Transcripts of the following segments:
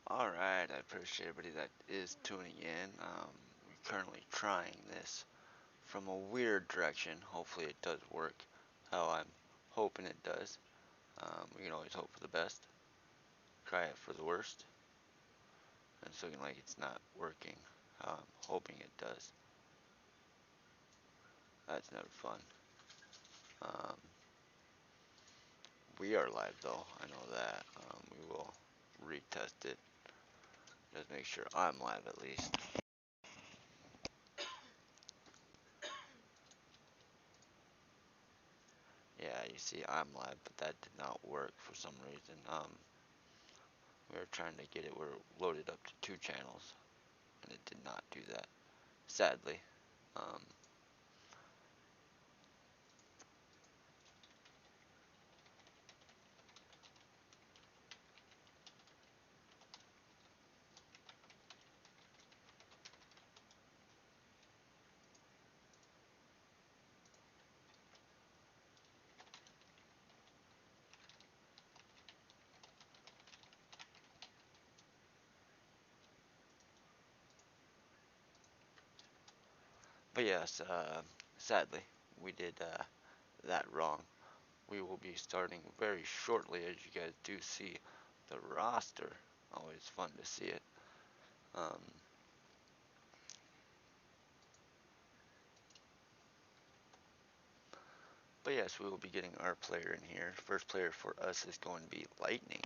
Alright, I appreciate everybody that is tuning in. We're currently trying this from a weird direction. Hopefully it does work how I'm hoping it does. We can always hope for the best, try it for the worst, and it's looking like it's not working how I'm hoping it does. That's never fun. Um, we are live though, I know that. We will retest it. Just make sure I'm live at least. Yeah, you see I'm live, but that did not work for some reason. We were trying to get it where it loaded up to 2 channels, and it did not do that, sadly. Um, but yes, sadly, we did that wrong. We will be starting very shortly, as you guys do see the roster. Always fun to see it. Um, but yes, we will be getting our player in here. First player for us is going to be Lightning.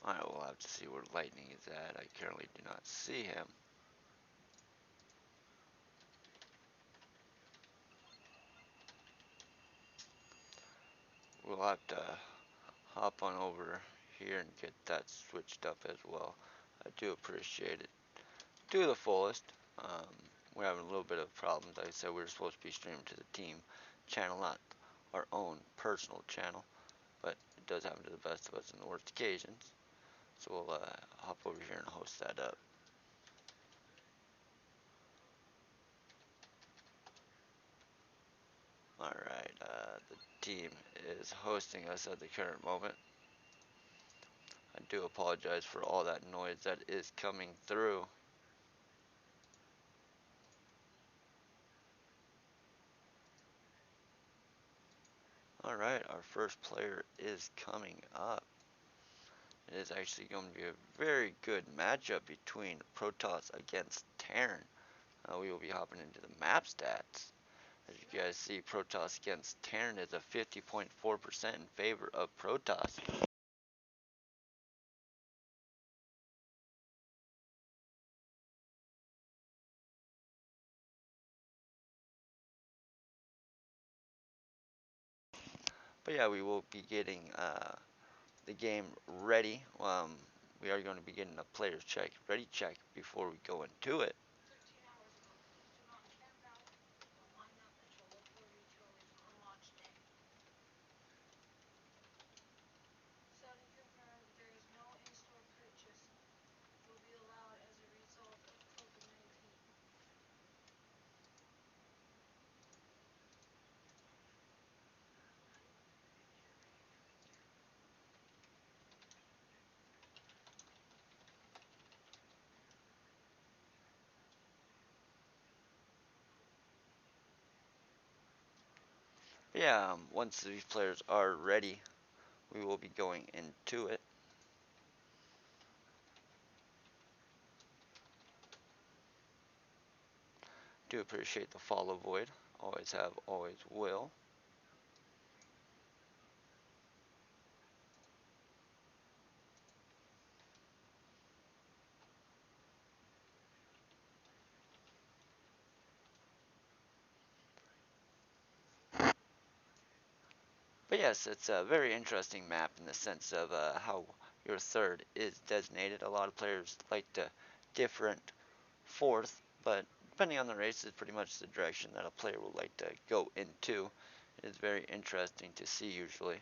I will have to see where Lightning is at. I currently do not see him. We'll have to hop on over here and get that switched up as well. I do appreciate it to the fullest. We're having a little bit of problems. Like I said, we were supposed to be streaming to the team channel, not our own personal channel, but it does happen to the best of us in the worst occasions. So we'll hop over here and host that up. Alright, the team is hosting us at the current moment. I do apologize for all that noise that is coming through. Alright, our first player is coming up. It is actually going to be a very good matchup between Protoss against Terran. We will be hopping into the map stats. As you guys see, Protoss against Terran is a 50.4% in favor of Protoss. But yeah, we will be getting the game ready. We are going to be getting a player's check, ready check, before we go into it. But yeah, once these players are ready, we will be going into it. Do appreciate the follow, Void. Always have, always will. But yes, it's a very interesting map in the sense of how your third is designated. A lot of players like to different fourth, but depending on the race is pretty much the direction that a player would like to go into. It is very interesting to see usually.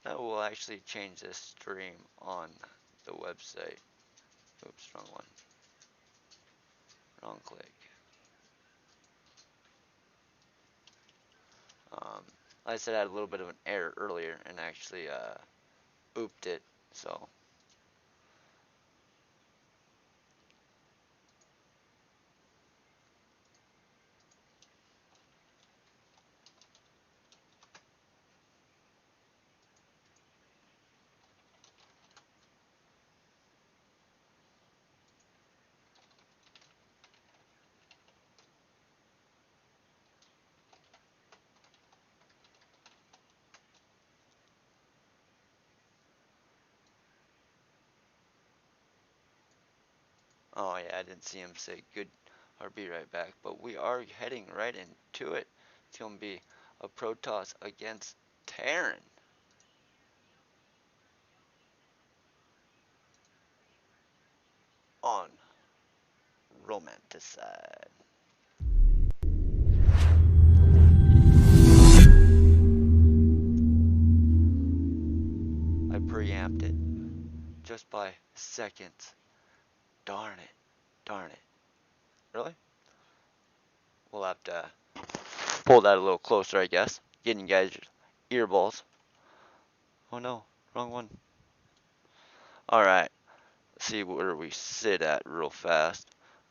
That will actually change this stream on the website. Oops, wrong one. Wrong click. Like I said, I had a little bit of an error earlier and actually ooped it. So oh yeah, I didn't see him say good or be right back, but we are heading right into it. It's gonna be a Protoss against Terran on Romanticide. I preamped it just by seconds. Darn it. Darn it. Really? We'll have to pull that a little closer, I guess. Getting you guys earballs. Oh no, wrong one. Alright, see where we sit at real fast.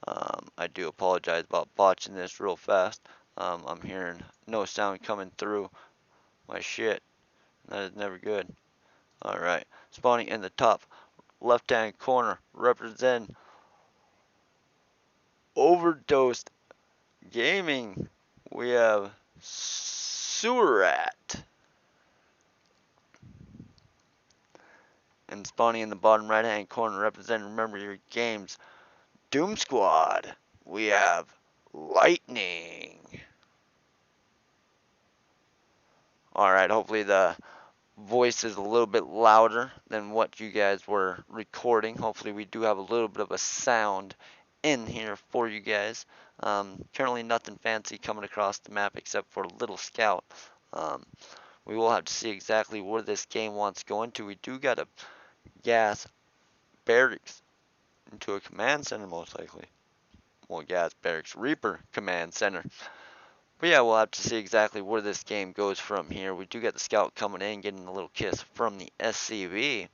I do apologize about botching this real fast. I'm hearing no sound coming through my shit. That is never good. Alright, spawning in the top left hand corner, represent Overdosed Gaming. We have Surat. And spawning in the bottom right hand corner, representing Remember Your Games Doom Squad, we have Lightning. Alright, hopefully the voice is a little bit louder than what you guys were recording. Hopefully we do have a little bit of a sound in here for you guys. Currently nothing fancy coming across the map except for a little scout. We will have to see exactly where this game wants to go into. We do got a gas barracks into a command center most likely. Well, gas barracks Reaper command center. But yeah, we'll have to see exactly where this game goes from here. We do get the scout coming in, getting a little kiss from the SCV.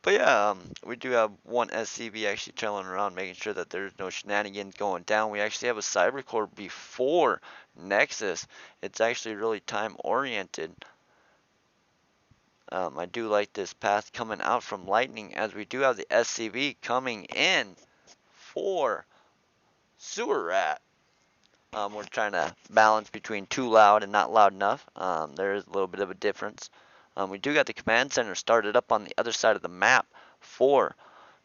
But yeah, we do have one SCV actually trailing around, making sure that there's no shenanigans going down. We actually have a cyber core before Nexus. It's actually really time oriented. I do like this path coming out from Lightning, as we do have the SCV coming in for Sewer Rat. We're trying to balance between too loud and not loud enough. There is a little bit of a difference. We do got the command center started up on the other side of the map for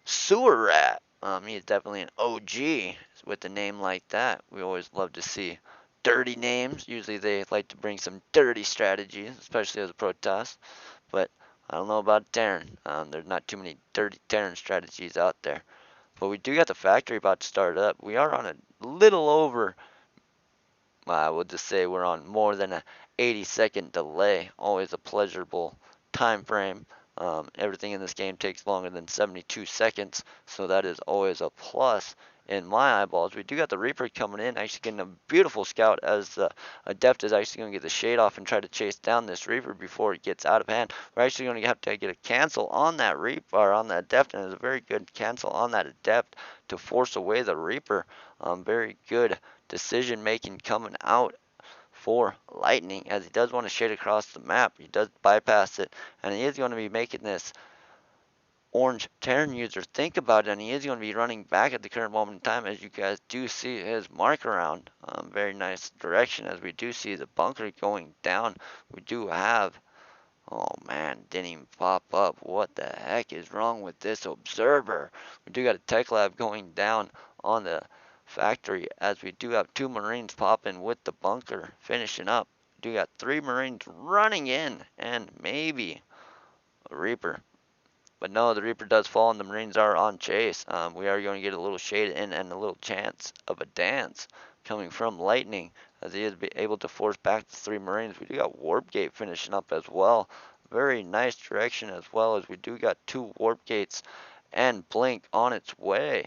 Sewer Rat. He is definitely an OG with a name like that. We always love to see dirty names. Usually they like to bring some dirty strategies, especially as a Protoss. But I don't know about Terran. There's not too many dirty Terran strategies out there. But we do got the factory about to start up. We are on a little over, I will just say we're on more than a 80-second delay. Always a pleasurable time frame. Everything in this game takes longer than 72 seconds, so that is always a plus in my eyeballs. We do got the Reaper coming in, actually getting a beautiful scout, as the Adept is actually going to get the shade off and try to chase down this Reaper before it gets out of hand. We're actually going to have to get a cancel on that Reaper, or on the Adept, and it's a very good cancel on that Adept to force away the Reaper. Very good decision making coming out for Lightning, as he does want to shade across the map. He does bypass it, and he is going to be making this orange Terran user think about it, and he is going to be running back at the current moment in time, as you guys do see his mark around. Very nice direction, as we do see the bunker going down. We do have, oh man, didn't even pop up. What the heck is wrong with this observer? We do got a tech lab going down on the factory, as we do have 2 Marines popping with the bunker finishing up. We do got 3 Marines running in, and maybe a Reaper. But no, the Reaper does fall and the Marines are on chase. We are going to get a little shade in and a little chance of a dance coming from Lightning as he is able to force back the 3 Marines. We do got Warp Gate finishing up as well. Very nice direction, as well as we do got 2 Warp Gates and Blink on its way.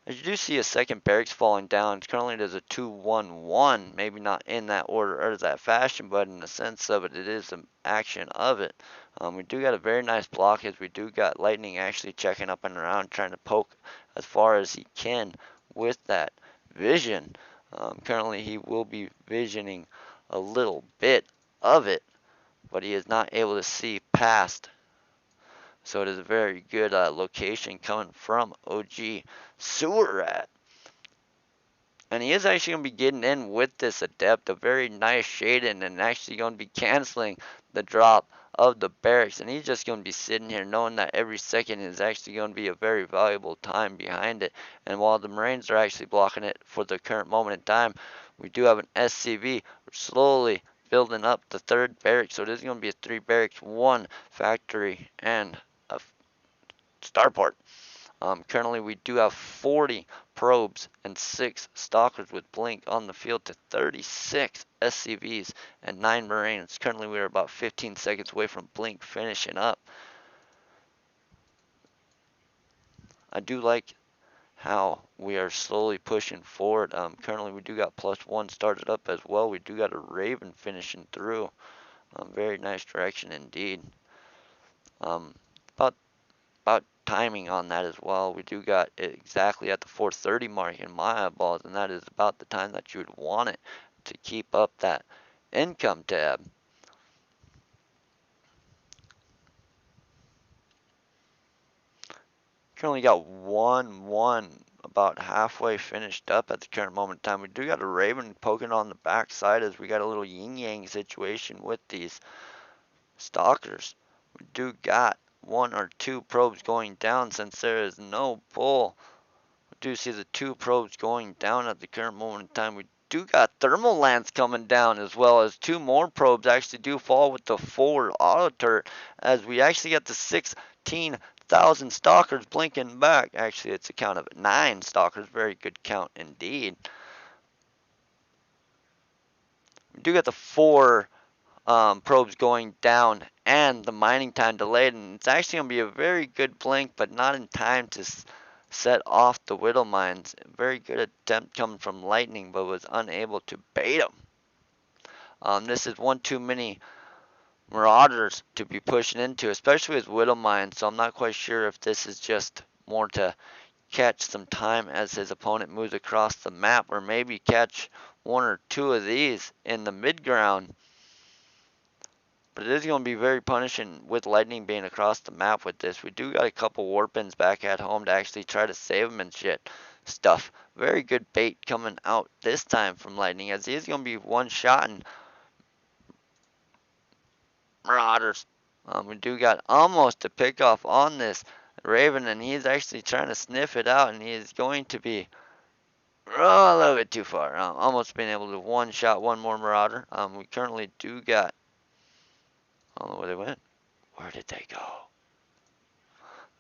As you do see a second barracks falling down, currently it is a 2-1-1, maybe not in that order or that fashion, but in the sense of it, it is the action of it. We do got a very nice block as we do got Lightning actually checking up and around, trying to poke as far as he can with that vision. Currently he will be visioning a little bit of it, but he is not able to see past. So it is a very good location coming from OG Sewer Rat. And he is actually going to be getting in with this Adept, a very nice shade in, and actually going to be canceling the drop of the barracks. And he's just going to be sitting here knowing that every second is actually going to be a very valuable time behind it. And while the Marines are actually blocking it for the current moment in time, we do have an SCV slowly building up the 3rd barracks. So it is going to be a 3 barracks, 1 factory, and a starport. Currently, we do have 40 probes and 6 stalkers with Blink on the field to 36 SCVs and 9 Marines. Currently, we are about 15 seconds away from Blink finishing up. I do like how we are slowly pushing forward. Currently, we do got +1 started up as well. We do got a Raven finishing through. Very nice direction indeed. About timing on that as well. We do got it exactly at the 4:30 mark in my eyeballs, and that is about the time that you would want it to keep up that income tab. Currently got 1-1 about halfway finished up at the current moment in time. We do got a Raven poking on the backside as we got a little yin-yang situation with these stalkers. We do got 1 or 2 probes going down since there is no pull. We do see the 2 probes going down at the current moment in time. We do got thermal lance coming down, as well as 2 more probes actually do fall with the 4 auto turret, as we actually got the 16,000 stalkers blinking back. Actually, it's a count of 9 stalkers. Very good count indeed. We do got the 4 probes going down and the mining time delayed, and it's actually going to be a very good blink, but not in time to set off the Widow Mines. Very good attempt coming from Lightning, but was unable to bait them. This is one too many Marauders to be pushing into, especially with Widow Mines, so I'm not quite sure if this is just more to catch some time as his opponent moves across the map, or maybe catch 1 or 2 of these in the mid-ground. But it is going to be very punishing with Lightning being across the map with this. We do got a couple Warpins back at home to actually try to save him and shit stuff. Very good bait coming out this time from Lightning, as he is going to be one-shotting Marauders. We do got almost a pick off on this Raven, and he's actually trying to sniff it out, and he is going to be a little bit too far. Almost being able to one-shot 1 more Marauder. We currently do got, I don't know where they went. Where did they go?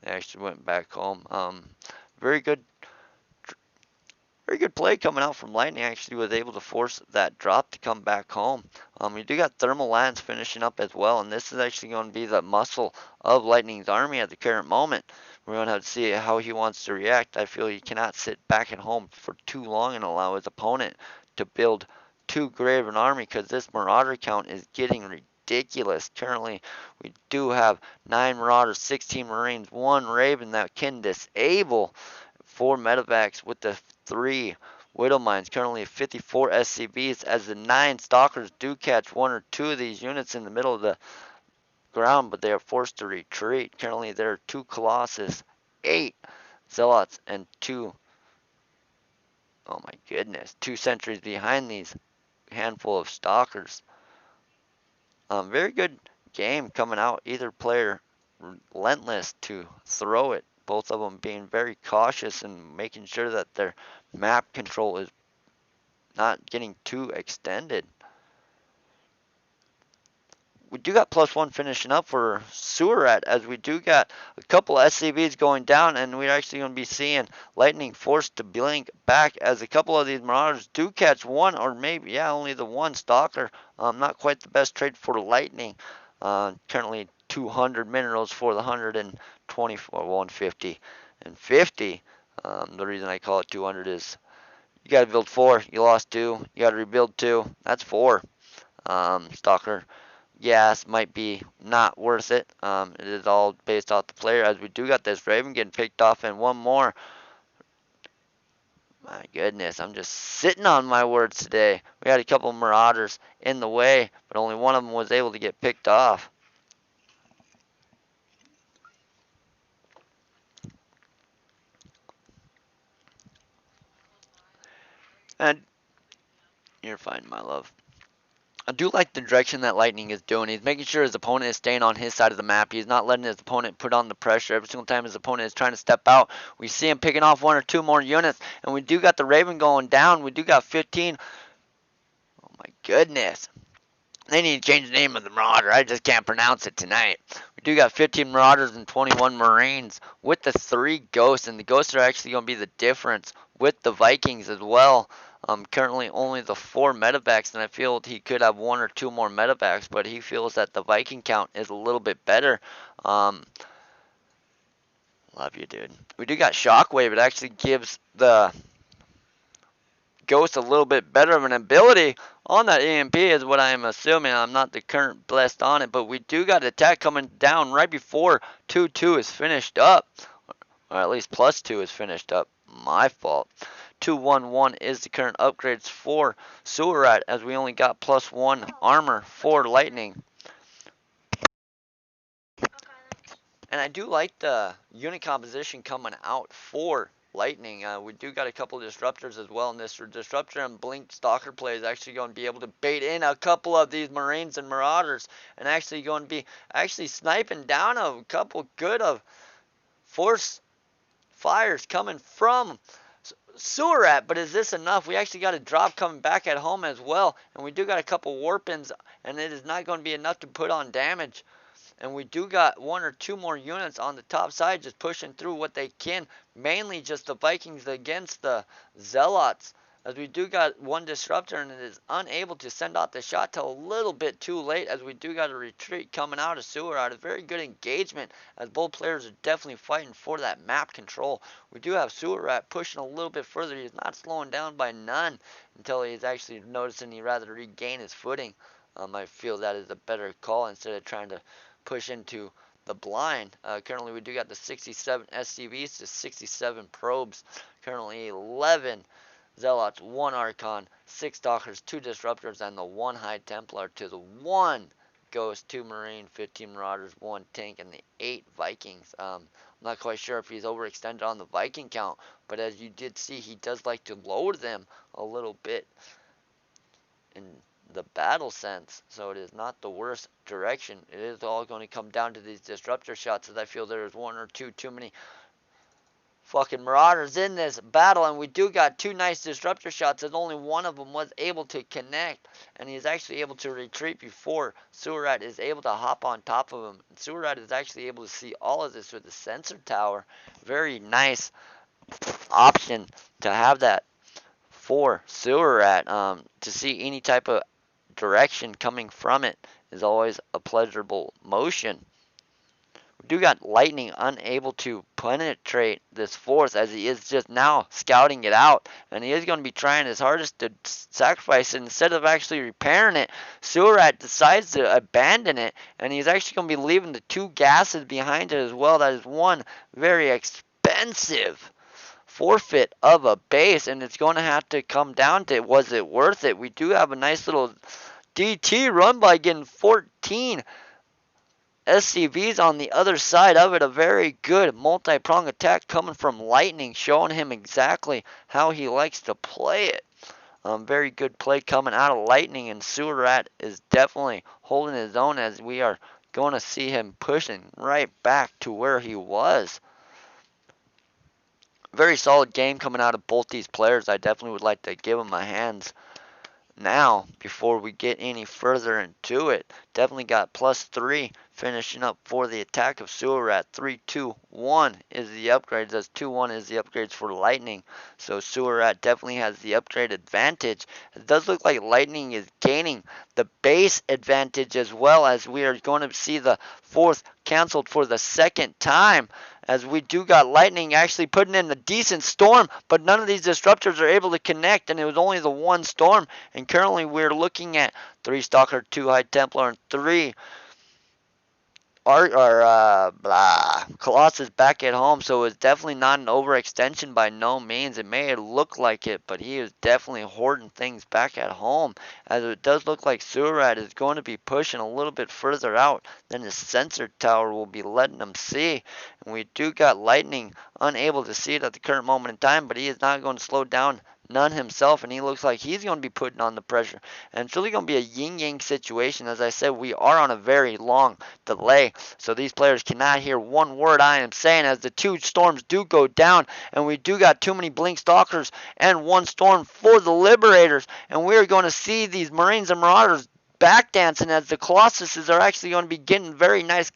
They actually went back home. Very good play coming out from Lightning. Actually was able to force that drop to come back home. We do got Thermal Lance finishing up as well, and this is actually going to be the muscle of Lightning's army at the current moment. We're going to have to see how he wants to react. I feel he cannot sit back at home for too long and allow his opponent to build too great of an army, because this Marauder count is getting ridiculous. Currently, we do have 9 Marauders, 16 Marines, 1 Raven that can disable 4 medevacs with the 3 Widow Mines. Currently 54 SCVs, as the 9 Stalkers do catch 1 or 2 of these units in the middle of the ground, but they are forced to retreat. Currently there are 2 Colossus, 8 Zealots, and 2, oh my goodness, 2 sentries behind these handful of Stalkers. Very good game coming out. Either player relentless to throw it. Both of them being very cautious and making sure that their map control is not getting too extended. we do got +1 finishing up for Sewer Rat, as we do got a couple of SCVs going down, and we're actually going to be seeing Lightning forced to blink back, as a couple of these Marauders do catch one, or maybe, yeah, only the one Stalker. Not quite the best trade for Lightning. Currently 200 minerals for the 124, 150, and 50. The reason I call it 200 is you got to build 4, you lost 2, you got to rebuild 2, that's 4. Stalker gas might be not worth it. It is all based off the player, as we do got this Raven getting picked off, and one more. My goodness, I'm just sitting on my words today. We had a couple Marauders in the way, but only one of them was able to get picked off. And you're fine, my love. I do like the direction that Lightning is doing. He's making sure his opponent is staying on his side of the map. He's not letting his opponent put on the pressure. Every single time his opponent is trying to step out, we see him picking off 1 or 2 more units. And we do got the Raven going down. We do got 15. Oh my goodness. They need to change the name of the Marauder. I just can't pronounce it tonight. We do got 15 Marauders and 21 Marines with the 3 Ghosts. And the Ghosts are actually going to be the difference with the Vikings as well. Currently only the 4 medevacs, and I feel he could have 1 or 2 more medevacs, but he feels that the Viking count is a little bit better. Love you, dude. We do got Shockwave. It actually gives the Ghost a little bit better of an ability on that EMP, is what I am assuming. I'm not the current blessed on it, but we do got an attack coming down right before 2-2 is finished up, or at least +2 is finished up. My fault. 211 is the current upgrades for Sewer Rat, as we only got +1 armor for Lightning. And I do like the unit composition coming out for Lightning. We do got a couple of disruptors as well, and this disruptor and blink stalker play is actually going to be able to bait in a couple of these Marines and Marauders, and actually going to be sniping down a couple good of force fires coming from Sewer Rat. But is this enough? We actually got a drop coming back at home as well, and we do got a couple warpins, and it is not going to be enough to put on damage. And we do got 1 or 2 more units on the top side just pushing through what they can. Mainly just the Vikings against the Zealots. As we do got 1 disruptor, and it is unable to send out the shot till a little bit too late, as we do got a retreat coming out of Sewer Rat. A very good engagement, as both players are definitely fighting for that map control. We do have Sewer Rat pushing a little bit further. He's not slowing down by none until he's actually noticing he'd rather regain his footing. I feel that is a better call instead of trying to push into the blind. Currently we do got the 67 SCVs to 67 probes. Currently 11 Zealots, 1 Archon, 6 Stalkers, 2 Disruptors, and the 1 High Templar to the 1 Ghost, 2 Marine, 15 Marauders, 1 Tank, and the 8 Vikings. I'm not quite sure if he's overextended on the Viking count, but as you did see, he does like to lower them a little bit in the battle sense, so it is not the worst direction. It is all going to come down to these disruptor shots, as I feel there is 1 or 2 too many fucking Marauders in this battle, and we do got 2 nice disruptor shots, as only one of them was able to connect, and he's actually able to retreat before Sewer Rat is able to hop on top of him. And Sewer Rat is actually able to see all of this with the sensor tower. Very nice option to have that for Sewer Rat. To see any type of direction coming from it is always a pleasurable motion. We do got Lightning unable to penetrate this force, as he is just now scouting it out, and he is going to be trying his hardest to sacrifice it. Instead of actually repairing it, Sewer Rat decides to abandon it, and he's actually going to be leaving the 2 gases behind it as well. That is one very expensive forfeit of a base, and it's going to have to come down to, was it worth it? We do have a nice little DT run by getting 14 SCVs on the other side of it. A very good multi-prong attack coming from Lightning, showing him exactly how he likes to play it. Very good play coming out of Lightning, and Sewer Rat is definitely holding his own, as we are going to see him pushing right back to where he was. Very solid game coming out of both these players. I definitely would like to give them my hands now, before we get any further into it, definitely got +3 finishing up for the attack of Surat. 3-2-1 is the upgrades, as 2-1 is the upgrades for Lightning. So Surat definitely has the upgrade advantage. It does look like Lightning is gaining the base advantage, as well as we are going to see the fourth canceled for the second time, as we do got Lightning actually putting in a decent storm, but none of these disruptors are able to connect, and it was only the one storm. And currently we're looking at 3 Stalker, 2 High Templar, and 3 Colossus back at home. So it's definitely not an overextension by no means. It may look like it, but he is definitely hoarding things back at home, as it does look like Surat is going to be pushing a little bit further out than his sensor tower will be letting him see. And we do got Lightning unable to see it at the current moment in time, but he is not going to slow down none himself, and he looks like he's going to be putting on the pressure. And it's really going to be a yin-yang situation. As I said, we are on a very long delay, so these players cannot hear one word I am saying, as the 2 storms do go down, and we do got too many blink stalkers and 1 storm for the liberators, and we are going to see these Marines and Marauders backdancing, as the Colossuses are actually going to be getting very nice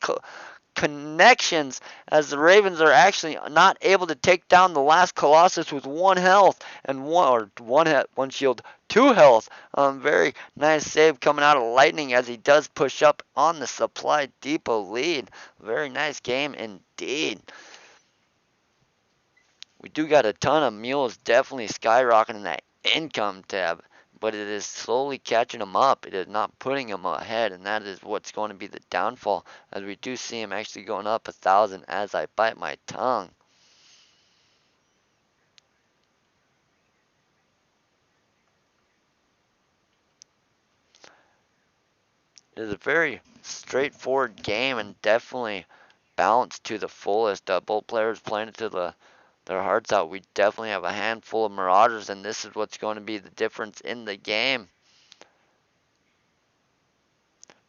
connections, as the Ravens are actually not able to take down the last Colossus with 1 health and one shield, 2 health. Very nice save coming out of Lightning, as he does push up on the supply depot lead. Very nice game indeed. We do got a ton of mules definitely skyrocketing that income tab, but it is slowly catching them up. It is not putting them ahead, and that is what's going to be the downfall, as we do see him actually going up 1,000 as I bite my tongue. It is a very straightforward game, and definitely balanced to the fullest. Both players playing it to their hearts out. We definitely have a handful of Marauders, and this is what's going to be the difference in the game.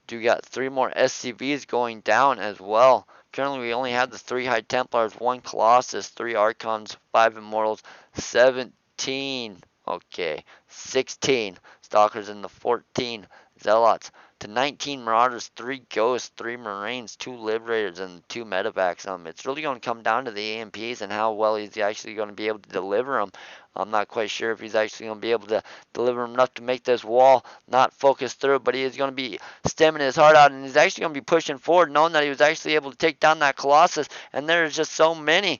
Do got 3 more SCVs going down as well. Currently, we only have the 3 High Templars, 1 Colossus, 3 Archons, 5 Immortals, 17, okay, 16 Stalkers, and the 14 Zealots, to 19 Marauders, 3 Ghosts, 3 Marines, 2 Liberators, and 2 Medevacs. It's really going to come down to the EMPs and how well he's actually going to be able to deliver them. I'm not quite sure if he's actually going to be able to deliver enough to make this wall not focus through, but he is going to be stemming his heart out, and he's actually going to be pushing forward, knowing that he was actually able to take down that Colossus. And there's just so many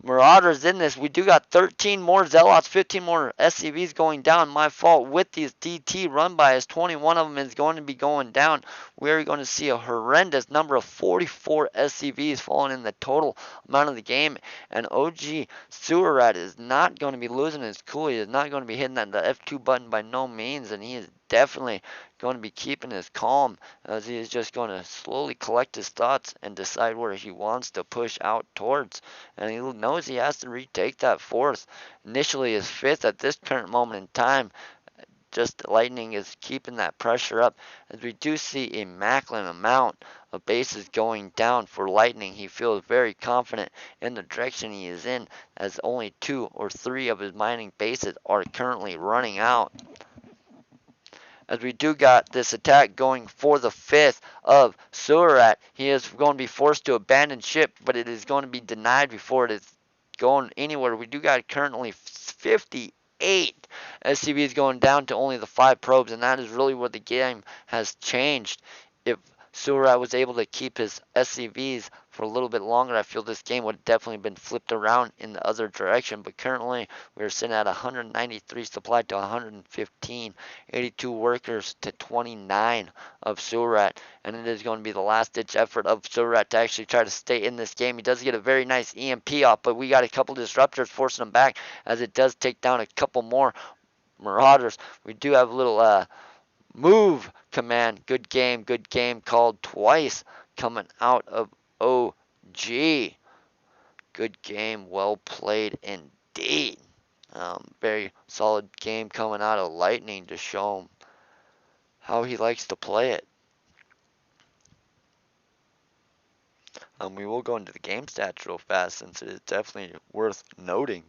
Marauders in this. We do got 13 more Zealots, 15 more SCVs going down. My fault with these DT run by us. 21 of them is going to be going down. We're going to see a horrendous number of 44 SCVs falling in the total amount of the game. And OG Surat is not going to be losing his cool. He is not going to be hitting that the F2 button by no means, and he is definitely going to be keeping his calm, as he is just going to slowly collect his thoughts and decide where he wants to push out towards. And he knows he has to retake that 4th. Initially his 5th at this current moment in time. Just Lightning is keeping that pressure up, as we do see a immaculate amount of bases going down for Lightning. He feels very confident in the direction he is in, as only 2 or 3 of his mining bases are currently running out, as we do got this attack going for the 5th of Surat. He is going to be forced to abandon ship, but it is going to be denied before it is going anywhere. We do got currently 58 SCVs going down to only the 5 probes, and that is really where the game has changed. If Surat was able to keep his SCVs for a little bit longer, I feel this game would have definitely been flipped around in the other direction. But currently, we're sitting at 193 supply to 115, 82 workers to 29 of Surat. And it is going to be the last-ditch effort of Surat to actually try to stay in this game. He does get a very nice EMP off, but we got a couple disruptors forcing him back, as it does take down a couple more Marauders. We do have a little move command. Good game called twice coming out of OG. Good game, well played indeed. Very solid game coming out of Lightning to show him how he likes to play it. We will go into the game stats real fast, since it is definitely worth noting.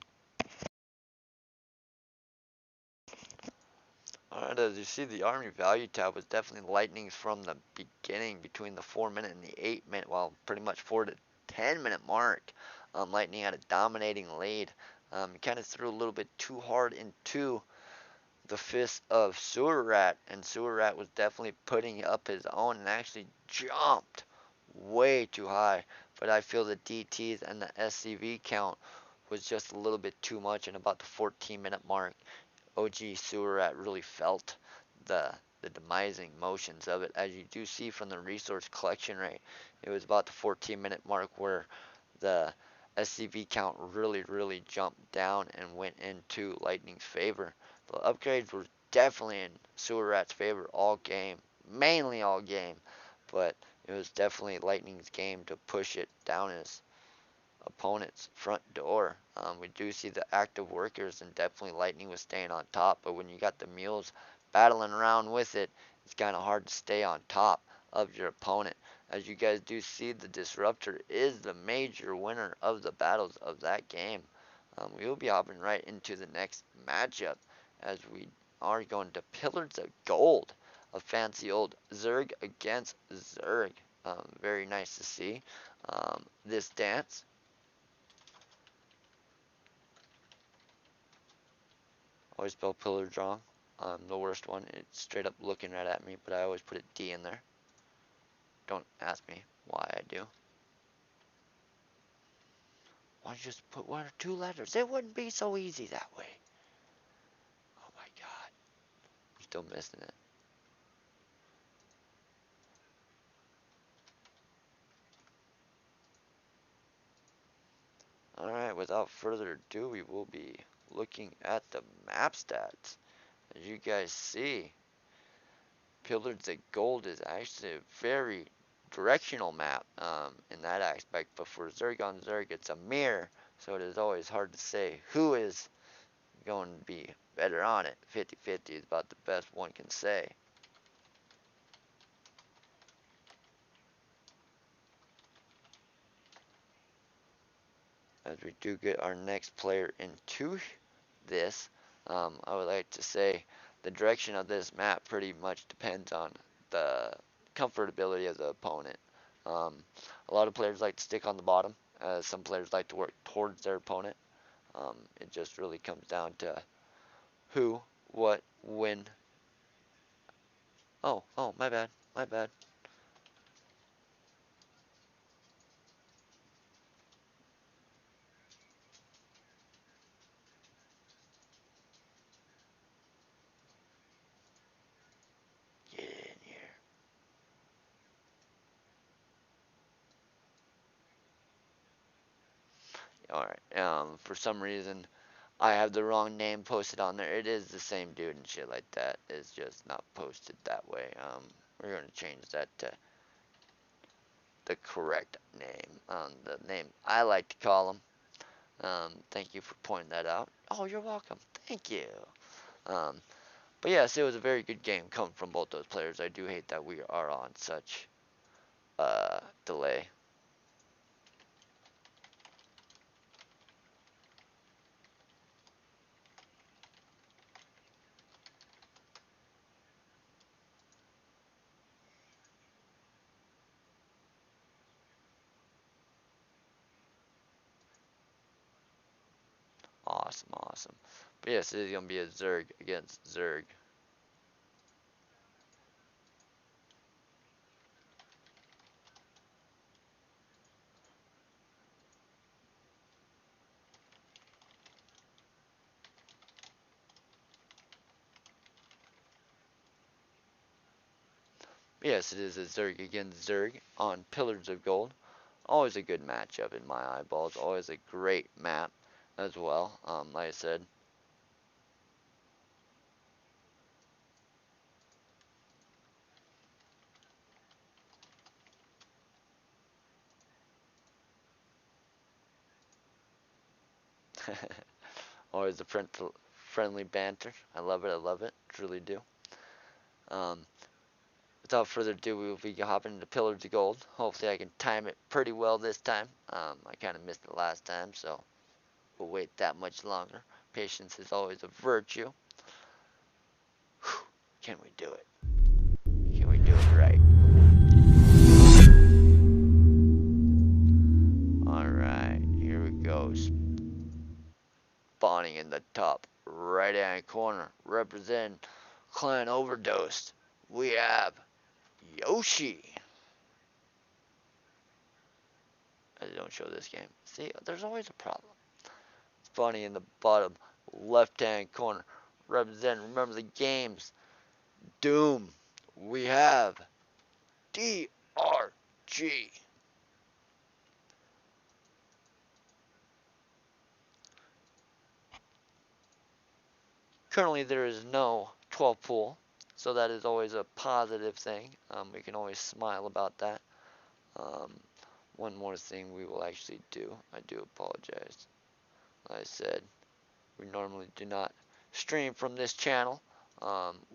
Alright, as you see, the Army value tab was definitely lightning from the beginning between the 4 minute and the 8 minute, well, pretty much 4 to 10 minute mark. Lightning had a dominating lead. He kind of threw a little bit too hard into the fist of Sewer Rat, and Sewer Rat was definitely putting up his own and actually jumped way too high. But I feel the DTs and the SCV count was just a little bit too much, and about the 14-minute mark, OG Sewer Rat really felt the the demising motions of it. As you do see from the resource collection rate, it was about the 14-minute mark where the SCV count really jumped down and went into Lightning's favor. The upgrades were definitely in Sewer Rat's favor all game, mainly all game, but it was definitely Lightning's game to push it down his opponent's front door. We do see the active workers, and definitely Lightning was staying on top, but when you got the mules battling around with it, it's kind of hard to stay on top of your opponent. As you guys do see, the Disruptor is the major winner of the battles of that game. We will be hopping right into the next matchup as we are going to Pillars of Gold, a fancy old Zerg against Zerg. Very nice to see this dance. Always spell pillars wrong. The worst one. It's straight up looking right at me, but I always put a D in there. Don't ask me why I do. Why don't you just put one or two letters? It wouldn't be so easy that way. Oh my god. I'm still missing it. Alright, without further ado, we will be looking at the map stats. As you guys see, Pillars of Gold is actually a very directional map in that aspect, but for Zerg on Zerg, it's a mirror, so it is always hard to say who is going to be better on it. 50-50 is about the best one can say. As we do get our next player into this, I would like to say the direction of this map pretty much depends on the comfortability of the opponent. A lot of players like to stick on the bottom. Some players like to work towards their opponent. It just really comes down to who, what, when. Oh, my bad, my bad. Get in here. Alright, for some reason, I have the wrong name posted on there. It is the same dude and shit like that. It's just not posted that way. We're gonna change that to the correct name. The name I like to call him. Thank you for pointing that out. Oh, you're welcome. Thank you. Um, but yes, it was a very good game coming from both those players. I do hate that we are on such delay. Awesome, awesome. But yes, it is gonna be a Zerg against Zerg. Yes, it is a Zerg against Zerg on Pillars of Gold. Always a good matchup in my eyeballs. Always a great map as well. Like I said, always a friendly banter. I love it. I love it. Truly do. Um, Without further ado, we will be hopping into Pillars of Gold. Hopefully, I can time it pretty well this time. I kind of missed it last time, so we'll wait that much longer. Patience is always a virtue. Can we do it? Can we do it right? Alright, here we go. Spawning in the top right hand corner. Representing Clan Overdosed. We have Yoshi. I don't show this game. See, there's always a problem. Spawning in the bottom left hand corner. Representing, remember the games. Doom. We have DRG. Currently, there is no 12 pool, so that is always a positive thing. We can always smile about that. Um, one more thing we will actually do. I do apologize. Like I said, we normally do not stream from this channel.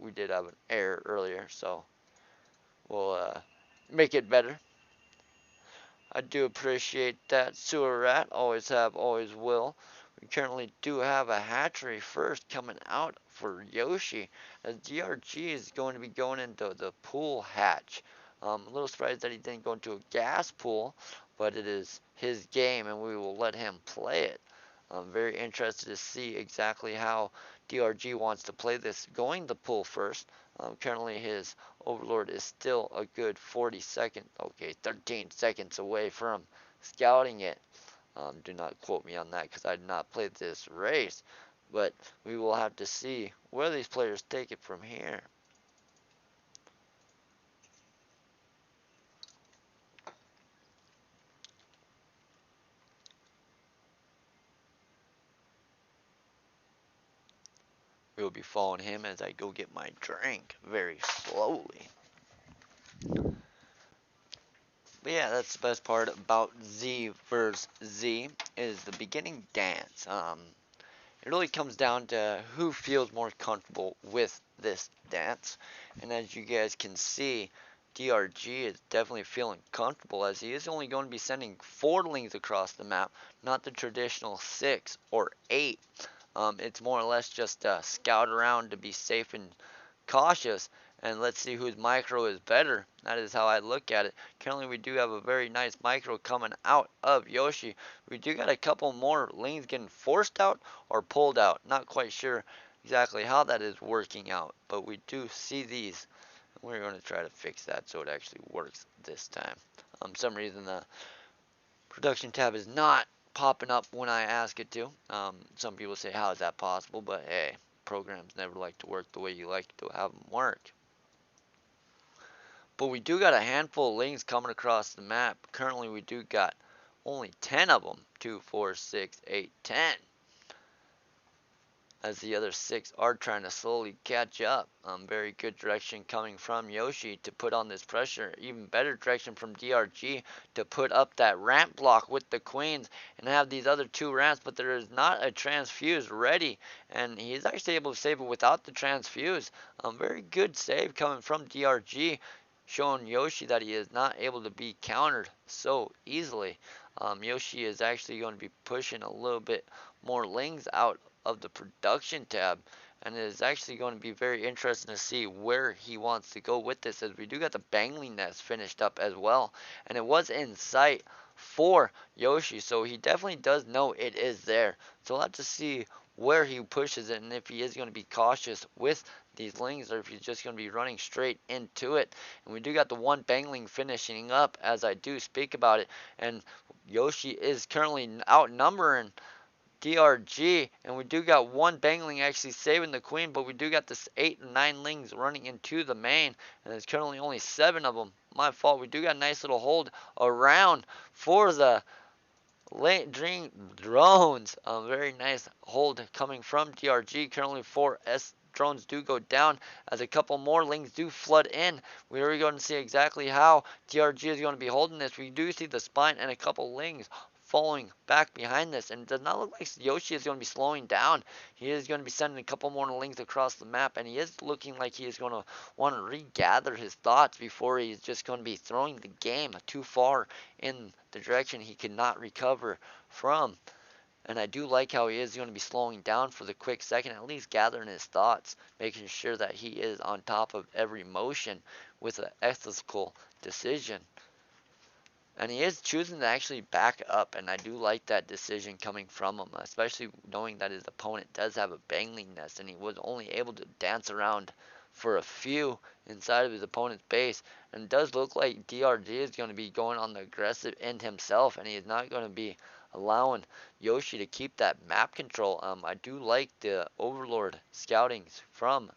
We did have an error earlier, so we'll make it better. I do appreciate that, Sewer Rat. Always have, always will. We currently do have a hatchery first coming out for Yoshi, as DRG is going to be going into the pool hatch. A little surprised that he didn't go into a gas pool, but it is his game and we will let him play it. I'm very interested to see exactly how DRG wants to play this, going the pool first. Currently his Overlord is still a good 40 seconds, okay, 13 seconds away from scouting it. Do not quote me on that because I did not play this race, but we will have to see where these players take it from here. We will be following him as I go get my drink very slowly. But yeah, that's the best part about Z versus Z is the beginning dance. It really comes down to who feels more comfortable with this dance. And as you guys can see, DRG is definitely feeling comfortable as he is only going to be sending 4 links across the map, not the traditional 6 or 8. It's more or less just a scout around to be safe and cautious, and let's see whose micro is better. That is how I look at it. Currently we do have a very nice micro coming out of Yoshi. We do got a couple more lanes getting forced out or pulled out. Not quite sure exactly how that is working out, but we do see these. We're going to try to fix that so it actually works this time. Some reason the production tab is not popping up when I ask it to. Some people say, how is that possible? But hey, programs never like to work the way you like to have them work. But we do got a handful of links coming across the map. Currently, we do got only 10 of them. 2, 4, 6, 8, 10. As the other 6 are trying to slowly catch up. Very good direction coming from Yoshi to put on this pressure. Even better direction from DRG to put up that ramp block with the queens and have these other 2 ramps, but there is not a transfuse ready, and he's actually able to save it without the transfuse. Very good save coming from DRG, showing Yoshi that he is not able to be countered so easily. Yoshi is actually going to be pushing a little bit more lings out of the production tab, and it is actually going to be very interesting to see where he wants to go with this, as we do got the Bangling Nest finished up as well, and it was in sight for Yoshi, so he definitely does know it is there. So we'll have to see where he pushes it and if he is going to be cautious with these lings or if he's just going to be running straight into it. And we do got the one Bangling finishing up as I do speak about it, and Yoshi is currently outnumbering DRG, and we do got one Bangling actually saving the queen, but we do got this 8 and 9 lings running into the main, and there's currently only 7 of them. My fault. We do got a nice little hold around for the late dream drones. Very nice hold coming from DRG. Currently 4 drones do go down as a couple more lings do flood in. We are going to see exactly how DRG is going to be holding this. We do see the spine and a couple lings following back behind this, and it does not look like Yoshi is going to be slowing down. He is going to be sending a couple more lings across the map, and he is looking like he is going to want to regather his thoughts before he's just going to be throwing the game too far in the direction he cannot recover from. And I do like how he is going to be slowing down for the quick second, at least gathering his thoughts, making sure that he is on top of every motion with an ethical decision. And he is choosing to actually back up, and I do like that decision coming from him, especially knowing that his opponent does have a bangling nest, and he was only able to dance around for a few inside of his opponent's base. And it does look like DRG is going to be going on the aggressive end himself, and he is not going to be allowing Yoshi to keep that map control. I do like the Overlord scoutings from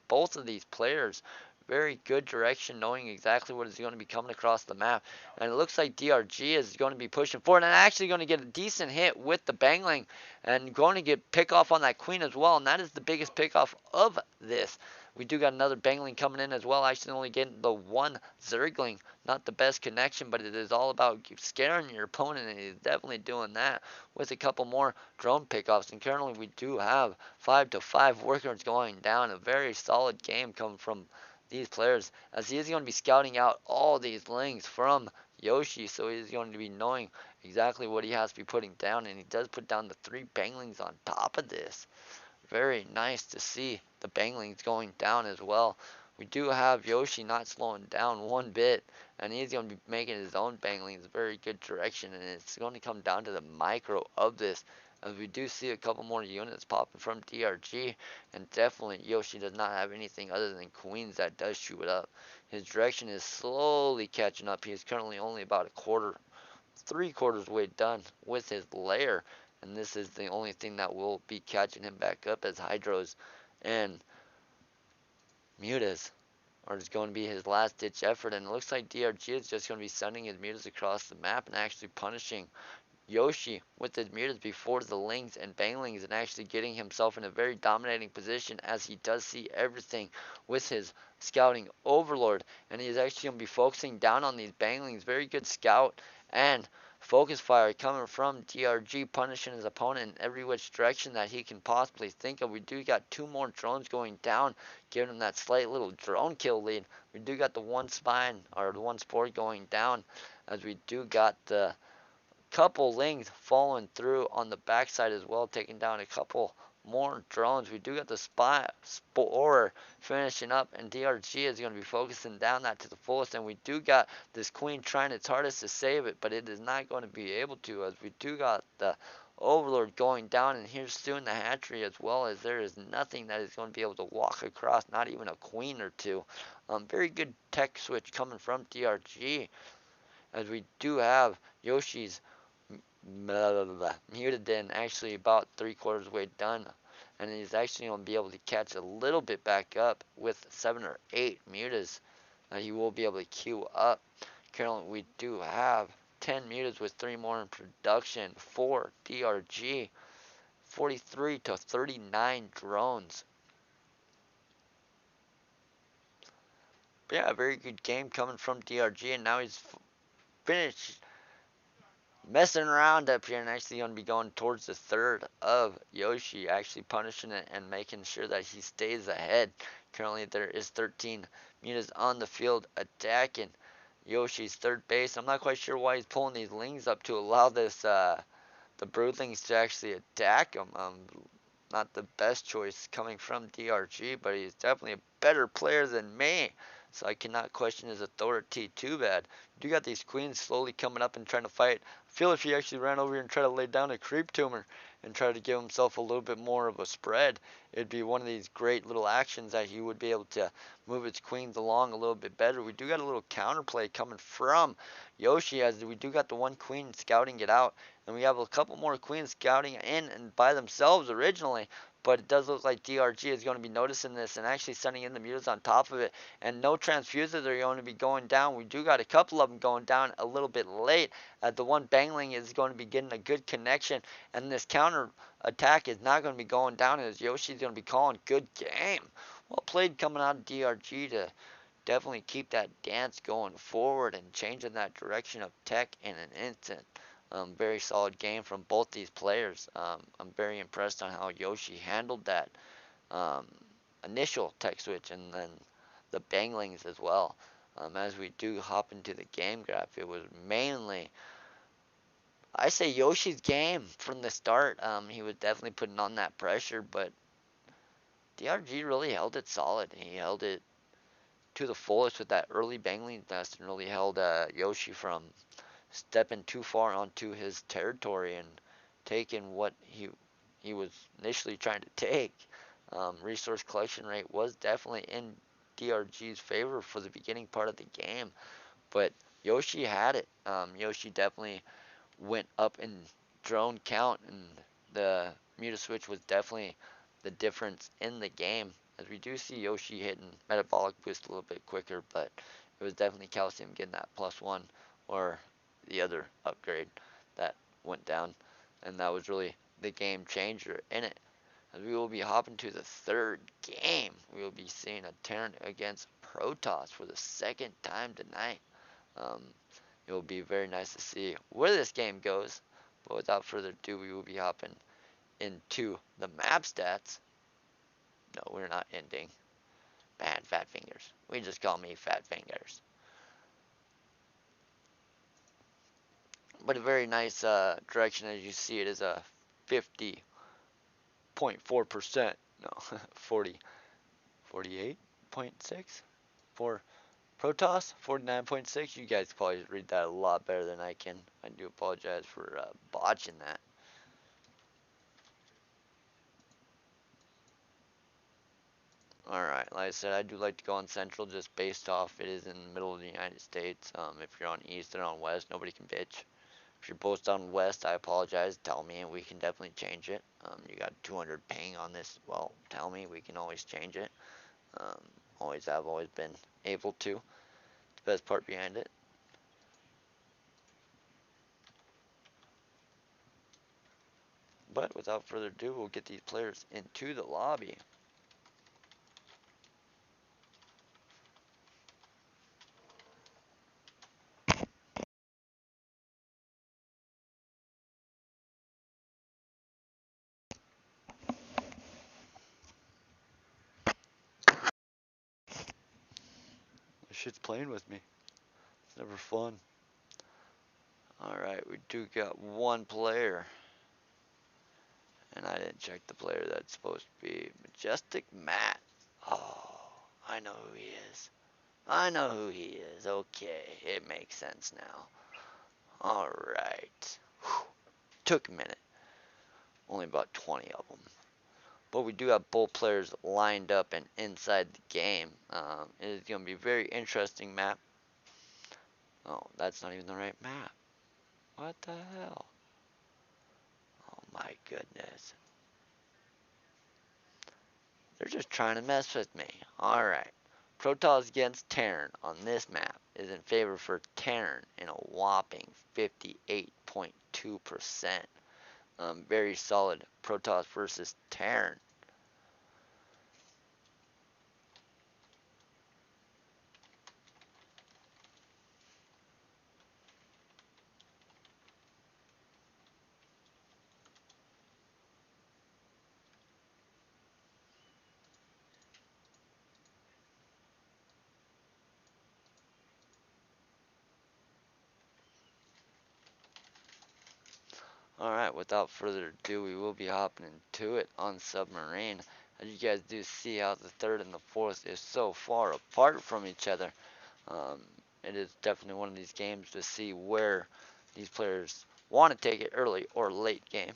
both of these players. Very good direction, knowing exactly what is going to be coming across the map. And it looks like DRG is going to be pushing forward and actually going to get a decent hit with the Bangling and going to get pick off on that Queen as well. And that is the biggest pick off of this. We do got another Bangling coming in as well, actually only getting the one Zergling. Not the best connection, but it is all about scaring your opponent, and he's definitely doing that with a couple more drone pickoffs. And currently we do have 5-5 workers going down. A very solid game coming from these players, as he is going to be scouting out all these lings from Yoshi, so he's going to be knowing exactly what he has to be putting down, and he does put down the 3 banglings on top of this. Very nice to see the banglings going down as well. We do have Yoshi not slowing down one bit, and he's going to be making his own banglings. Very good direction, and it's going to come down to the micro of this, as we do see a couple more units popping from DRG, and definitely Yoshi does not have anything other than queens that does shoot it up. His direction is slowly catching up. He is currently only about a quarter, 3/4 way done with his lair, and this is the only thing that will be catching him back up, as Hydros and Mutas are just going to be his last ditch effort. And it looks like DRG is just going to be sending his Mutas across the map and actually punishing Yoshi with his mutas before the lings and banglings, and actually getting himself in a very dominating position, as he does see everything with his scouting overlord, and he's actually going to be focusing down on these banglings. Very good scout and focus fire coming from DRG, punishing his opponent in every which direction that he can possibly think of. We do got 2 more drones going down, giving him that slight little drone kill lead. We do got the 1 spine, or the 1 spore going down, as we do got the couple lings following through on the backside as well, taking down a couple more drones. We do got the spore finishing up, and DRG is going to be focusing down that to the fullest, and we do got this queen trying its hardest to save it, but it is not going to be able to, as we do got the overlord going down, and here's soon the hatchery as well, as there is nothing that is going to be able to walk across, not even a queen or two. Very good tech switch coming from DRG, as we do have Yoshi's muted in actually about 3/4 way done, and he's actually going to be able to catch a little bit back up with 7 or 8 mutas that he will be able to queue up. Currently we do have 10 mutas with 3 more in production for DRG. 43-39 drones. But yeah, a very good game coming from DRG, and now he's finished messing around up here, and actually going to be going towards the third of Yoshi, actually punishing it and making sure that he stays ahead. Currently there is 13 mutas on the field attacking Yoshi's third base. I'm not quite sure why he's pulling these lings up to allow this the broodlings to actually attack him. Not the best choice coming from DRG, but he's definitely a better player than me, so I cannot question his authority too bad. You got these queens slowly coming up and trying to fight. I feel if he actually ran over here and tried to lay down a creep tumor and try to give himself a little bit more of a spread, it'd be one of these great little actions that he would be able to move his queens along a little bit better. We do got a little counterplay coming from Yoshi, as we do got the 1 queen scouting it out, and we have a couple more queens scouting in and by themselves originally, but it does look like DRG is going to be noticing this and actually sending in the mutas on top of it, and no transfuses are going to be going down. We do got a couple of them going down a little bit late, as the 1 bangling is going to be getting a good connection, and this counter attack is not going to be going down, as Yoshi's going to be calling good game. Well played coming out of DRG to definitely keep that dance going forward and changing that direction of tech in an instant. Very solid game from both these players. I'm very impressed on how Yoshi handled that um, initial tech switch, and then the banglings as well. As we do hop into the game graph, it was mainly I say Yoshi's game from the start. He was definitely putting on that pressure, but DRG really held it solid. He held it to the fullest with that early Bangling nest and really held Yoshi from stepping too far onto his territory and taking what he was initially trying to take. Resource collection rate was definitely in DRG's favor for the beginning part of the game, but Yoshi had it. Yoshi definitely went up in drone count, and the Muta Switch was definitely the difference in the game. As we do see Yoshi hitting Metabolic Boost a little bit quicker, but it was definitely Calcium getting that +1 or the other upgrade that went down, and that was really the game changer in it. As we will be hopping to the third game, we will be seeing a Terran against Protoss for the second time tonight. Um, it will be very nice to see where this game goes. But without further ado, we will be hopping into the map stats. No, we're not ending. Man, Fat Fingers. We just call me Fat Fingers. But a very nice direction, as you see it is a 50.4%. No, 40, 48.6 for Protoss, 49.6. You guys probably read that a lot better than I can. I do apologize for botching that. Alright, like I said, I do like to go on Central just based off it is in the middle of the United States. If you're on East and on West, nobody can bitch. If you're both on West, I apologize. Tell me and we can definitely change it. You got 200 ping on this. Well, tell me. We can always change it. Um, always have, always been able to. The best part behind it. But without further ado, we'll get these players into the lobby. This shit's playing with me. It's never fun. Alright, we do got one player. And I didn't check the player that's supposed to be Majestic Matt. Oh, I know who he is. I know who he is. Okay, it makes sense now. Alright. Took a minute. Only about 20 of them. But we do have both players lined up and inside the game. It is going to be a very interesting map. Oh, that's not even the right map. What the hell? Oh my goodness. They're just trying to mess with me. Alright. Protoss against Terran on this map is in favor for Terran in a whopping 58.2%. Very solid Protoss versus Terran. Alright, without further ado, we will be hopping into it on Submarine. As you guys do see how the third and the fourth is so far apart from each other. Um, it is definitely one of these games to see where these players want to take it early or late game.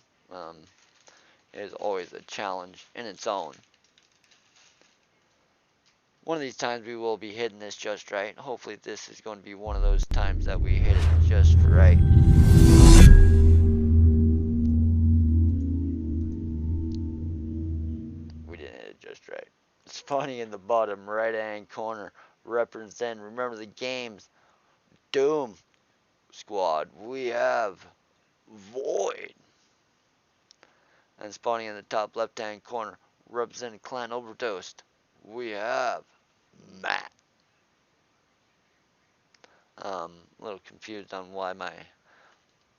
It is always a challenge in its own. One of these times we will be hitting this just right. Hopefully this is going to be one of those times that we hit it just right. We didn't hit it just right. Spawning in the bottom right hand corner represent, remember the games, Doom Squad. We have Void. And spawning in the top left hand corner representing Clan Overdosed. We have Matt. A little confused on why my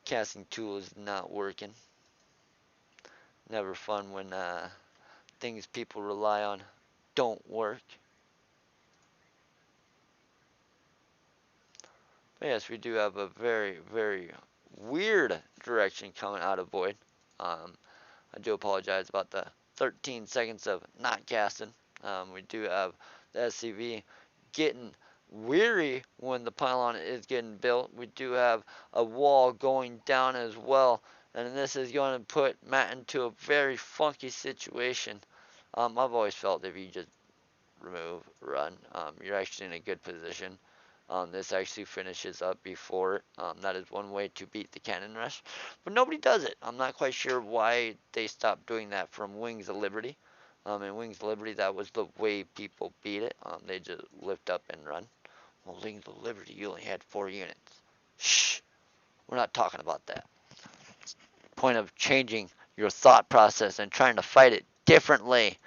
casting tool is not working. Never fun when things people rely on don't work. But yes, we do have a very, very weird direction coming out of Void. I do apologize about the 13 seconds of not casting. We do have the SCV getting weary when the pylon is getting built. We do have a wall going down as well, and this is going to put Matt into a very funky situation. I've always felt if you just remove, run, you're actually in a good position. This actually finishes up before it. That is one way to beat the cannon rush, but nobody does it. I'm not quite sure why they stopped doing that from Wings of Liberty. In Wings of Liberty, that was the way people beat it. They just lift up and run. Well, Wings of Liberty, you only had 4 units. Shh, we're not talking about that. Point of changing your thought process and trying to fight it differently.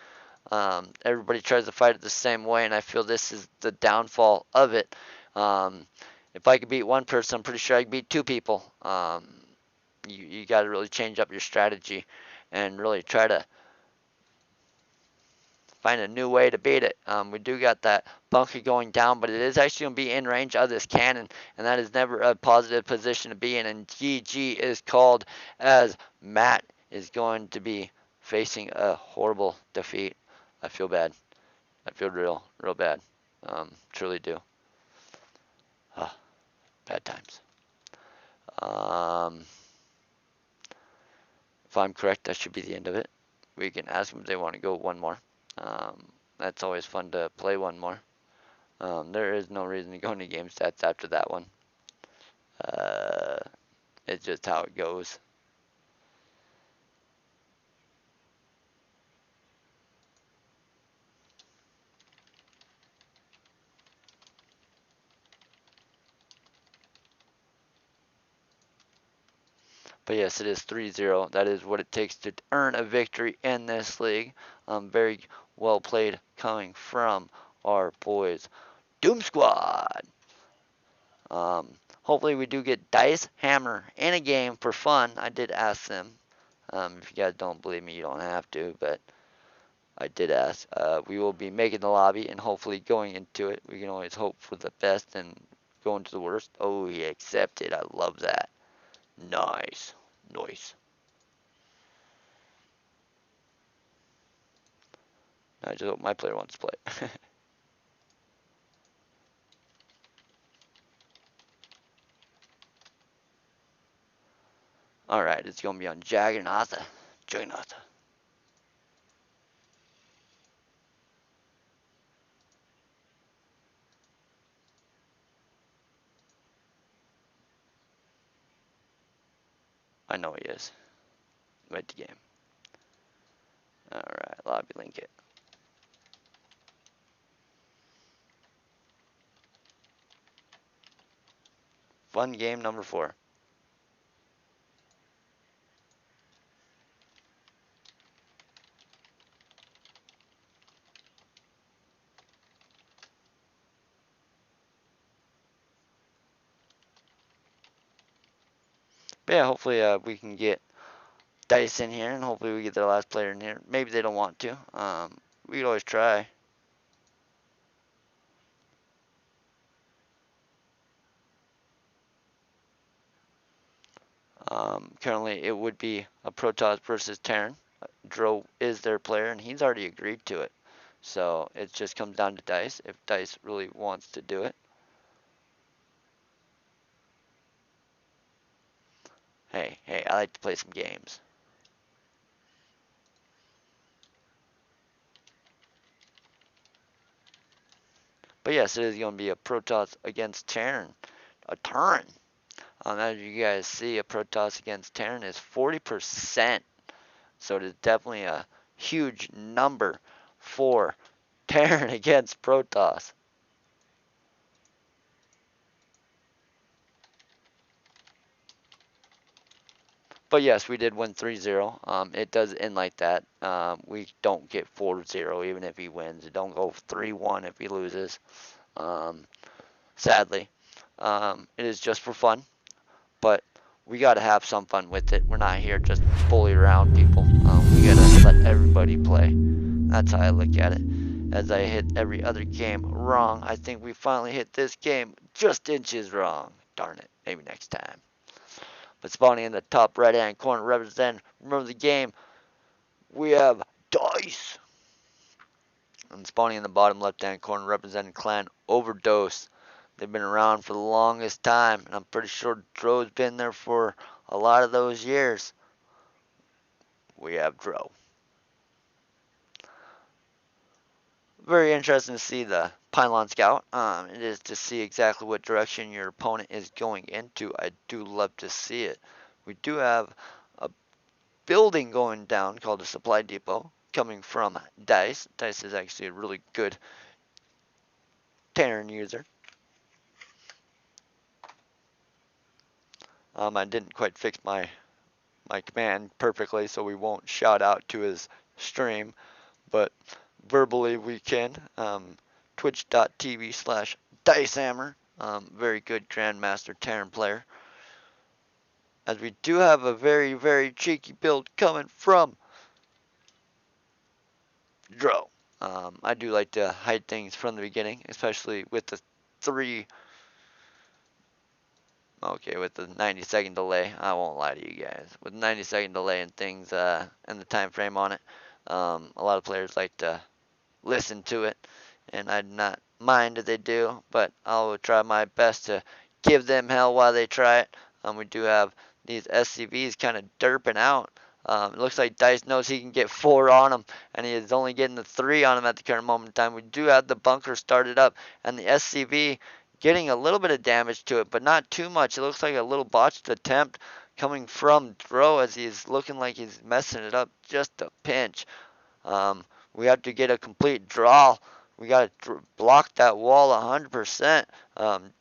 Everybody tries to fight it the same way, and I feel this is the downfall of it. If I could beat one person, I'm pretty sure I could beat 2 people. You got to really change up your strategy and really try to find a new way to beat it. We do got that bunker going down, but it is actually going to be in range of this cannon, and that is never a positive position to be in. And GG is called as Matt is going to be facing a horrible defeat. I feel bad. I feel real bad. Truly do. Bad times. If I'm correct, that should be the end of it. We can ask them if they want to go one more. That's always fun to play one more. There is no reason to go into game stats after that one. It's just how it goes. But yes, it is 3-0. That is what it takes to earn a victory in this league. Very well played coming from our boys, Doom Squad. Hopefully we do get Dice Hammer in a game for fun. I did ask them. If you guys don't believe me, you don't have to, but I did ask. We will be making the lobby and hopefully going into it. We can always hope for the best and go into the worst. Oh, he accepted. I love that. Nice. Nice. I just hope my player wants to play. Alright, it's going to be on Jagannatha. Jagannatha. I know he is. Wait the game. Alright, lobby link it. Fun game number 4. But yeah, hopefully we can get Dice in here, and hopefully we get the last player in here. Maybe they don't want to. We could always try. Currently, it would be a Protoss versus Terran. Dro is their player, and he's already agreed to it. So it just comes down to Dice, if Dice really wants to do it. Hey, I like to play some games. But yes, it is going to be a Protoss against Terran. A Terran. As you guys see, a Protoss against Terran is 40%. So it is definitely a huge number for Terran against Protoss. But yes, we did win 3-0. It does end like that. We don't get 4-0 even if he wins. It don't go 3-1 if he loses. Sadly. It is just for fun. But we got to have some fun with it. We're not here just bully around people. We got to let everybody play. That's how I look at it. As I hit every other game wrong, I think we finally hit this game just inches wrong. Darn it. Maybe next time. But spawning in the top right hand corner representing, remember the game, we have Dice. And spawning in the bottom left hand corner representing clan Overdosed. They've been around for the longest time, and I'm pretty sure Dro's been there for a lot of those years. We have Dro. Very interesting to see the Pylon Scout. It is to see exactly what direction your opponent is going into. I do love to see it. We do have a building going down called a supply depot coming from Dice. Dice is actually a really good Terran user. I didn't quite fix my command perfectly, so we won't shout out to his stream, but verbally we can. Twitch.tv/Dicehammer. Very good Grandmaster Terran player. As we do have a very, very cheeky build coming from Dro. I do like to hide things from the beginning, especially with the with the 90-second delay. I won't lie to you guys. With 90-second delay and things and the time frame on it, a lot of players like to listen to it, and I do not mind if they do, but I'll try my best to give them hell while they try it. We do have these SCVs kind of derping out. It looks like Dice knows he can get 4 on them, and he is only getting the 3 on them at the current moment in time. We do have the bunker started up, and the SCV getting a little bit of damage to it, but not too much. It looks like a little botched attempt coming from Dro as he's looking like he's messing it up just a pinch. We have to get a complete draw. We got to block that wall 100%.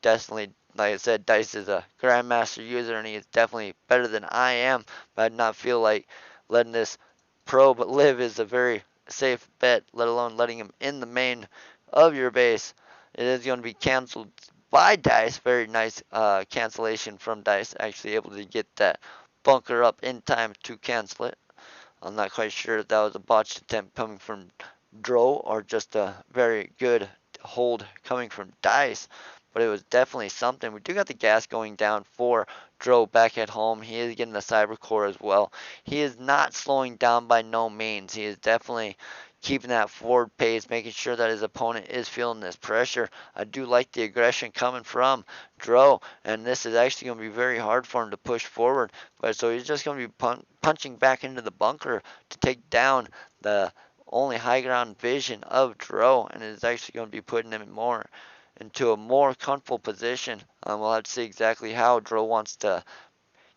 Definitely, like I said, Dice is a Grandmaster user, and he is definitely better than I am. But I do not feel like letting this probe live is a very safe bet, let alone letting him in the main of your base. It is going to be canceled by Dice. Very nice cancellation from Dice. Actually able to get that bunker up in time to cancel it. I'm not quite sure if that was a botched attempt coming from Dro or just a very good hold coming from Dice, but it was definitely something. We do got the gas going down for Dro back at home. He is getting the cyber core as well. He is not slowing down by no means. He is definitely keeping that forward pace, making sure that his opponent is feeling this pressure. I do like the aggression coming from Dro, and this is actually going to be very hard for him to push forward. But so he's just going to be punching back into the bunker to take down the only high ground vision of Dro, and it's actually going to be putting him into a more comfortable position. We'll have to see exactly how Dro wants to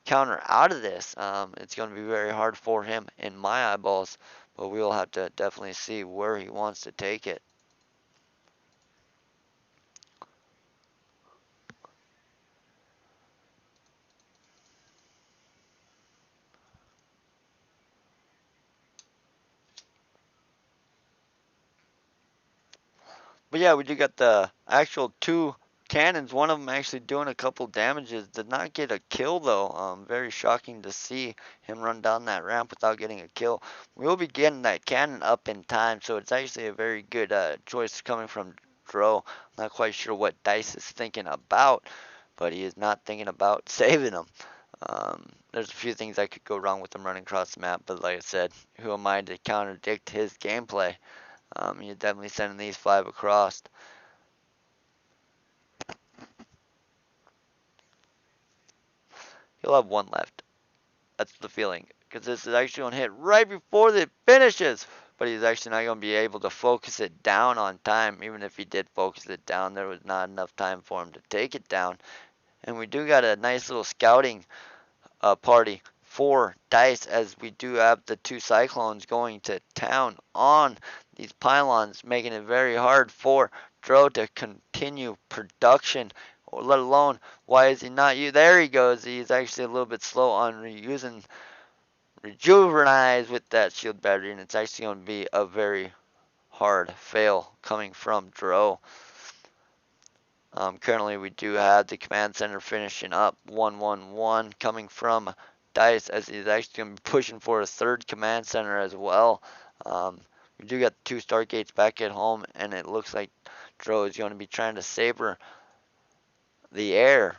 counter out of this. It's going to be very hard for him in my eyeballs, but we will have to definitely see where he wants to take it. But yeah, we do got the actual 2 cannons. One of them actually doing a couple damages. Did not get a kill though. Very shocking to see him run down that ramp without getting a kill. We will be getting that cannon up in time, so it's actually a very good choice coming from Dro. Not quite sure what Dice is thinking about, but he is not thinking about saving him. There's a few things that could go wrong with him running across the map, but like I said, who am I to contradict his gameplay? You're definitely sending these 5 across. He'll have 1 left. That's the feeling. Because this is actually going to hit right before it finishes. But he's actually not going to be able to focus it down on time. Even if he did focus it down, there was not enough time for him to take it down. And we do got a nice little scouting party for Dice, as we do have the 2 Cyclones going to town on these pylons, making it very hard for Dro to continue production, or let alone, why is he not you? There he goes. He's actually a little bit slow on reusing Rejuvenize with that shield battery, and it's actually going to be a very hard fail coming from Dro. Currently, we do have the command center finishing up 111 coming from Dice, as he's actually going to be pushing for a 3rd command center as well. We do got 2 Stargates back at home, and it looks like Dro is going to be trying to saber the air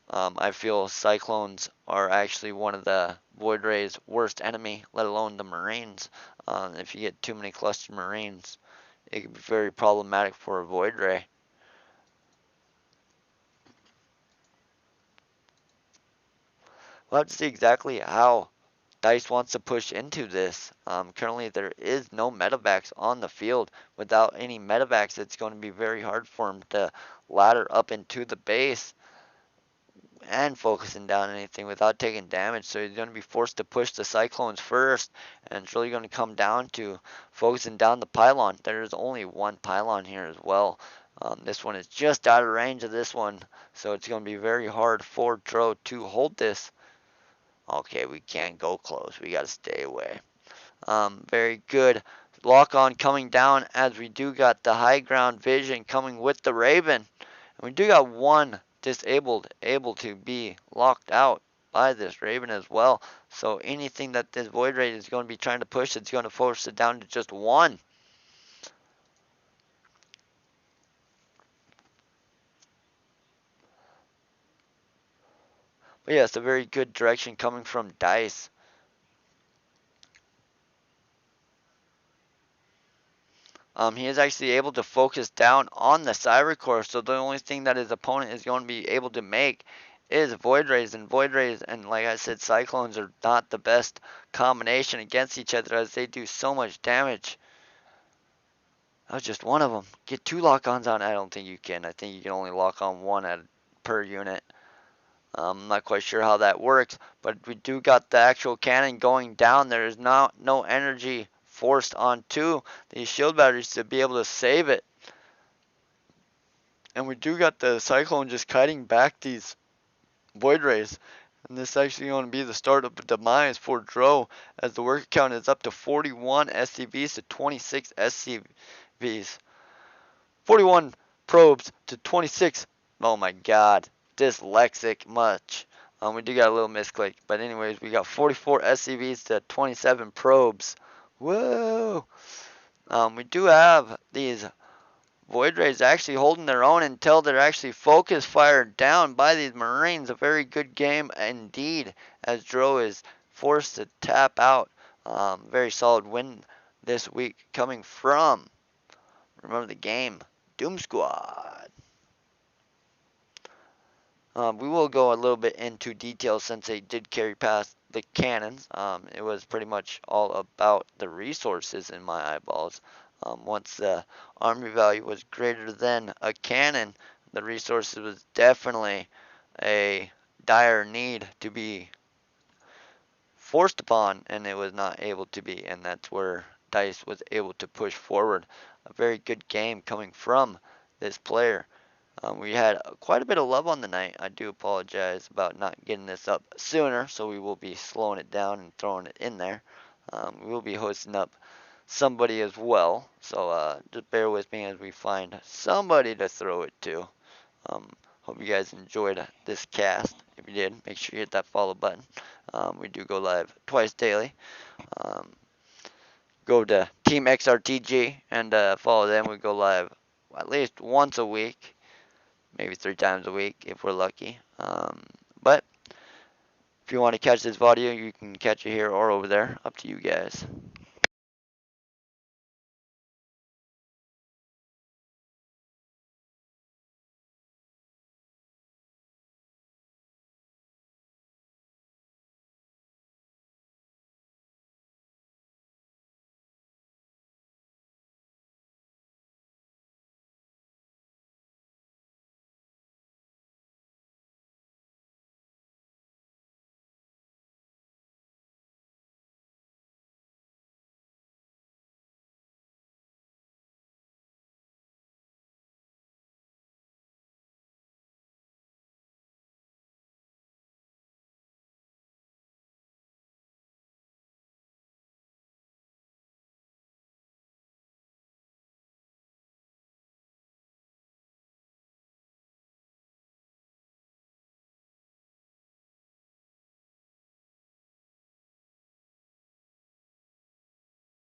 I feel Cyclones are actually one of the Void Ray's worst enemy, let alone the Marines. If you get too many clustered Marines, it can be very problematic for a Void Ray. We'll have to see exactly how Dice wants to push into this. Currently, there is no medevacs on the field. Without any medevacs, it's going to be very hard for him to ladder up into the base and focusing down anything without taking damage. So he's going to be forced to push the Cyclones first, and it's really going to come down to focusing down the pylon. There's only one pylon here as well. This one is just out of range of this one, so it's going to be very hard for Dro to hold this. Okay, we can't go close. We got to stay away. Very good. Lock on coming down as we do got the high ground vision coming with the Raven. And we do got one disabled able to be locked out by this Raven as well. So anything that this Void Ray is going to be trying to push, it's going to force it down to just one. But yeah, it's a very good direction coming from Dice. He is actually able to focus down on the Cybercore, so the only thing that his opponent is going to be able to make is Void Rays, and Void Rays and like I said, Cyclones are not the best combination against each other as they do so much damage. That was just one of them. Get two lock-ons on. I don't think you can. I think you can only lock on one per unit. I'm not quite sure how that works, but we do got the actual cannon going down. There is no energy forced onto these shield batteries to be able to save it. And we do got the Cyclone just kiting back these Void Rays. And this is actually going to be the start of the demise for Dro, as the worker count is up to 41 SCVs to 26 SCVs. 41 probes to 26. Oh my god. Dyslexic much. We do got a little misclick. But anyways, we got 44 SCVs to 27 probes. Whoa. We do have these Void Rays actually holding their own until they're actually focus fired down by these Marines. A very good game indeed, as Dro is forced to tap out. Very solid win this week coming from, remember the game, Doom Squad. We will go a little bit into detail since they did carry past the cannons. It was pretty much all about the resources in my eyeballs. Once the army value was greater than a cannon, the resources was definitely a dire need to be forced upon, and it was not able to be, and that's where Dice was able to push forward. A very good game coming from this player. We had quite a bit of love on the night. I do apologize about not getting this up sooner, so we will be slowing it down and throwing it in there. We will be hosting up somebody as well, so just bear with me as we find somebody to throw it to. Hope you guys enjoyed this cast. If you did, make sure you hit that follow button. We do go live twice daily. Um, go to Team xRtG and follow them. We go live at least once a week, maybe 3 times a week if we're lucky. But if you want to catch this video, you can catch it here or over there. Up to you guys.